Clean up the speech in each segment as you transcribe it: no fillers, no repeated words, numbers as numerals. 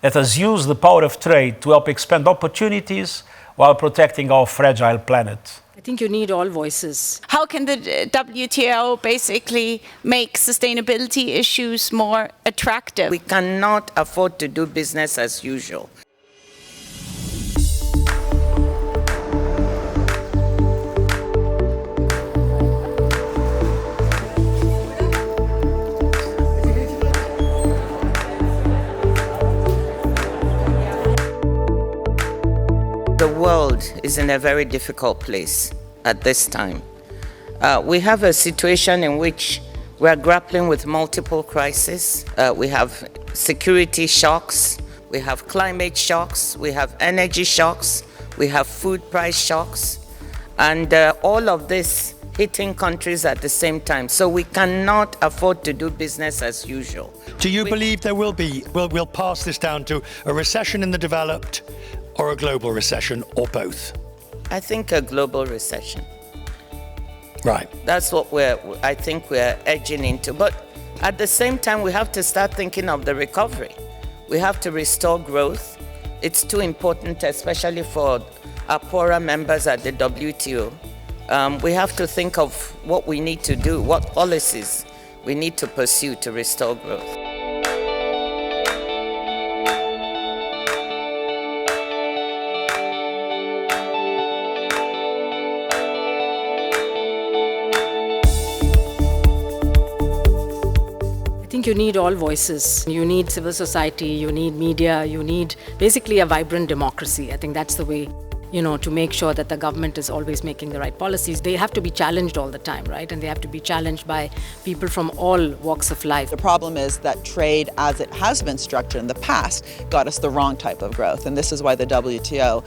Let us use the power of trade to help expand opportunities while protecting our fragile planet. I think you need all voices. How can the WTO basically make sustainability issues more attractive? We cannot afford to do business as usual. The world is in a very difficult place at this time. We have a situation in which we are grappling with multiple crises. We have security shocks, we have climate shocks, we have energy shocks, we have food price shocks, and all of this hitting countries at the same time. So we cannot afford to do business as usual. Do you believe there will be, we'll pass this down to a recession in the developed or a global recession, or both? I think a global recession. Right. That's what I think we're edging into. But at the same time, we have to start thinking of the recovery. We have to restore growth. It's too important, especially for our poorer members at the WTO. We have to think of what we need to do, what policies we need to pursue to restore growth. I think you need all voices. You need civil society, you need media, you need basically a vibrant democracy. I think that's the way, to make sure that the government is always making the right policies. They have to be challenged all the time, right? And they have to be challenged by people from all walks of life. The problem is that trade, as it has been structured in the past, got us the wrong type of growth. And this is why the WTO,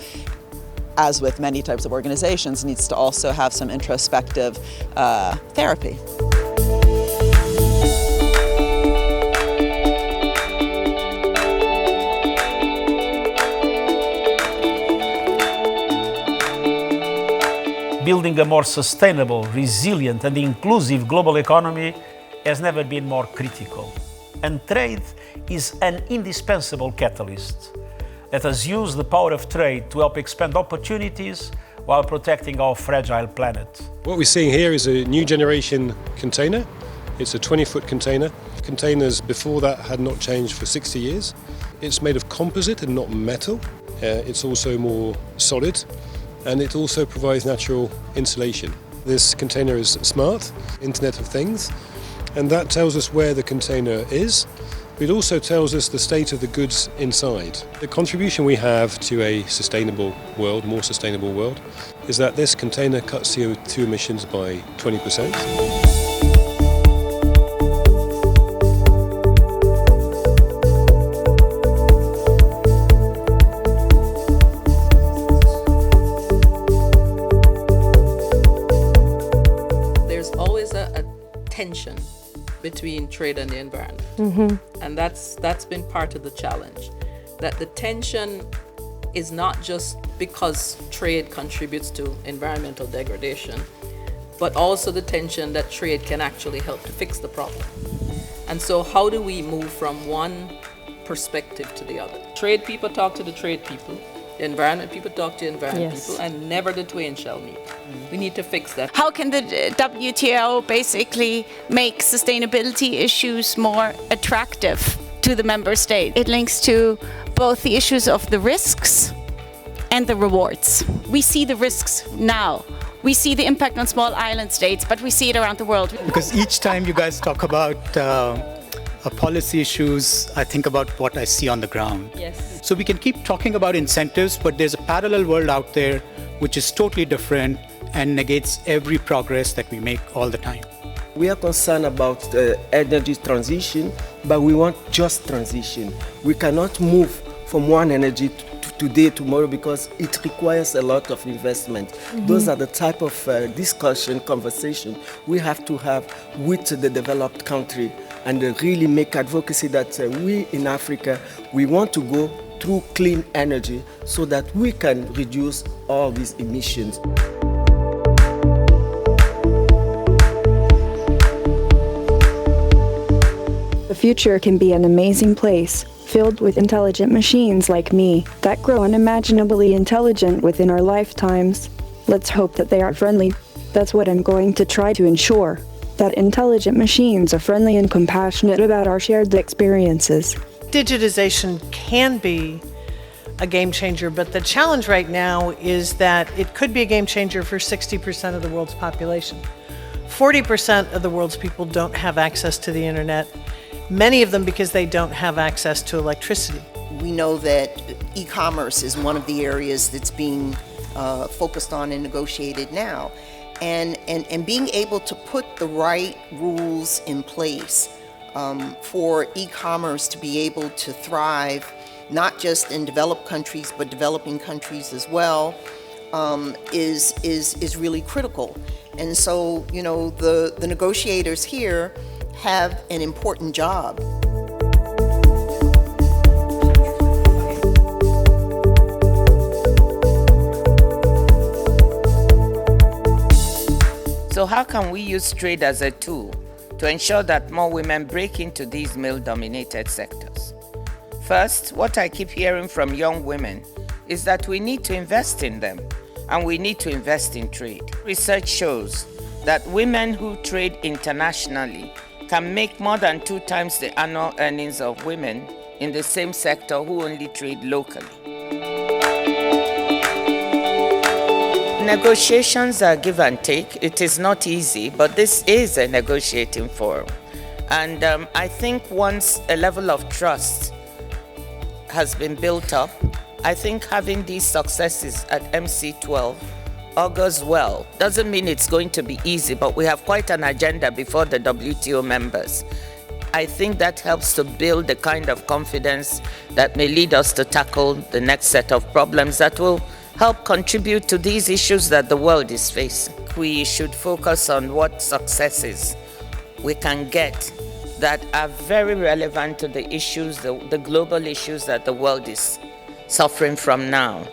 as with many types of organizations, needs to also have some introspective therapy. Building a more sustainable, resilient and inclusive global economy has never been more critical. And trade is an indispensable catalyst. Let us use the power of trade to help expand opportunities while protecting our fragile planet. What we're seeing here is a new generation container. It's a 20-foot container. Containers before that had not changed for 60 years. It's made of composite and not metal. It's also more solid. And it also provides natural insulation. This container is smart, Internet of Things, and that tells us where the container is. It also tells us the state of the goods inside. The contribution we have to a sustainable world, more sustainable world, is that this container cuts CO2 emissions by 20%. Tension between trade and the environment. And that's been part of the challenge, that the tension is not just because trade contributes to environmental degradation, but also the tension that trade can actually help to fix the problem. And so how do we move from one perspective to the other? Trade people talk to the trade people, the environment people talk to the environment people, and never the twain shall meet. We need to fix that. How can the WTO basically make sustainability issues more attractive to the member state? It links to both the issues of the risks and the rewards. We see the risks now. We see the impact on small island states, but we see it around the world. Because each time you guys talk about policy issues, I think about what I see on the ground. Yes. So we can keep talking about incentives, but there's a parallel world out there which is totally different and negates every progress that we make all the time. We are concerned about energy transition, but we want just transition. We cannot move from one energy to today, tomorrow, because it requires a lot of investment. Those are the type of conversation we have to have with the developed country and really make advocacy that we in Africa, we want to go through clean energy so that we can reduce all these emissions. The future can be an amazing place, filled with intelligent machines like me that grow unimaginably intelligent within our lifetimes. Let's hope that they are friendly. That's what I'm going to try to ensure. That intelligent machines are friendly and compassionate about our shared experiences. Digitization can be a game changer, but the challenge right now is that it could be a game changer for 60% of the world's population. 40% of the world's people don't have access to the internet, many of them because they don't have access to electricity. We know that e-commerce is one of the areas that's being focused on and negotiated now. And being able to put the right rules in place for e-commerce to be able to thrive, not just in developed countries, but developing countries as well, is really critical. And so, you know, the negotiators here have an important job. So how can we use trade as a tool to ensure that more women break into these male-dominated sectors? First, what I keep hearing from young women is that we need to invest in them, and we need to invest in trade. Research shows that women who trade internationally can make more than 2 times the annual earnings of women in the same sector who only trade locally. Negotiations are give and take. It is not easy, but this is a negotiating forum. And I think once a level of trust has been built up, I think having these successes at MC12 augurs well. Doesn't mean it's going to be easy, but we have quite an agenda before the WTO members. I think that helps to build the kind of confidence that may lead us to tackle the next set of problems that will help contribute to these issues that the world is facing. We should focus on what successes we can get that are very relevant to the issues, the global issues that the world is suffering from now.